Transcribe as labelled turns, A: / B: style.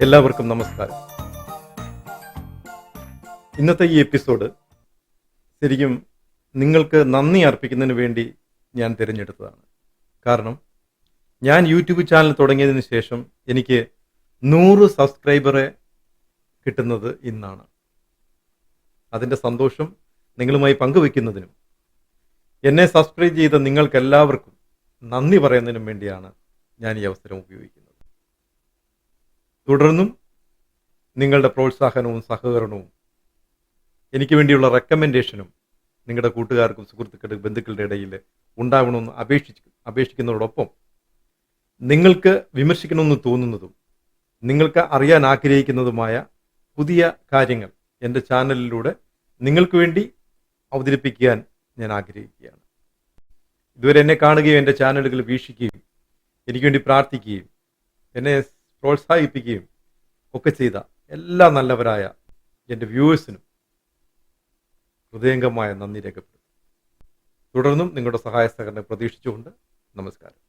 A: എല്ലാവർക്കും നമസ്കാരം. ഇന്നത്തെ ഈ എപ്പിസോഡ് ശരിക്കും നിങ്ങൾക്ക് നന്ദി അർപ്പിക്കുന്നതിന് വേണ്ടി ഞാൻ തിരഞ്ഞെടുത്തതാണ്. കാരണം ഞാൻ യൂട്യൂബ് ചാനൽ തുടങ്ങിയതിന് ശേഷം എനിക്ക് 100 സബ്സ്ക്രൈബറെ കിട്ടുന്നത് ഇന്നാണ്. അതിൻ്റെ സന്തോഷം നിങ്ങളുമായി പങ്കുവെക്കുന്നതിനും എന്നെ സബ്സ്ക്രൈബ് ചെയ്ത നിങ്ങൾക്കെല്ലാവർക്കും നന്ദി പറയുന്നതിനും വേണ്ടിയാണ് ഞാൻ ഈ അവസരം ഉപയോഗിക്കുന്നത്. തുടർന്നും നിങ്ങളുടെ പ്രോത്സാഹനവും സഹകരണവും എനിക്ക് വേണ്ടിയുള്ള റെക്കമെൻഡേഷനും നിങ്ങളുടെ കൂട്ടുകാർക്കും സുഹൃത്തുക്കളുടെ ബന്ധുക്കളുടെ ഇടയിൽ ഉണ്ടാകണമെന്ന് അപേക്ഷിക്കുന്നതോടൊപ്പം നിങ്ങൾക്ക് വിമർശിക്കണമെന്ന് തോന്നുന്നതും നിങ്ങൾക്ക് അറിയാൻ ആഗ്രഹിക്കുന്നതുമായ പുതിയ കാര്യങ്ങൾ എൻ്റെ ചാനലിലൂടെ നിങ്ങൾക്ക് വേണ്ടി അവതരിപ്പിക്കാൻ ഞാൻ ആഗ്രഹിക്കുകയാണ്. ഇതുവരെ എന്നെ കാണുകയും എൻ്റെ ചാനലുകൾ വീക്ഷിക്കുകയും എനിക്ക് വേണ്ടി പ്രാർത്ഥിക്കുകയും എന്നെ പ്രോത്സാഹിപ്പിക്കുകയും ഒക്കെ ചെയ്ത എല്ലാ നല്ലവരായ എൻ്റെ വ്യൂവേഴ്സിനും ഹൃദയംഗമായ നന്ദി രേഖപ്പെടുത്തും. തുടർന്നും നിങ്ങളുടെ സഹായ സഹകരണം പ്രതീക്ഷിച്ചുകൊണ്ട് നമസ്കാരം.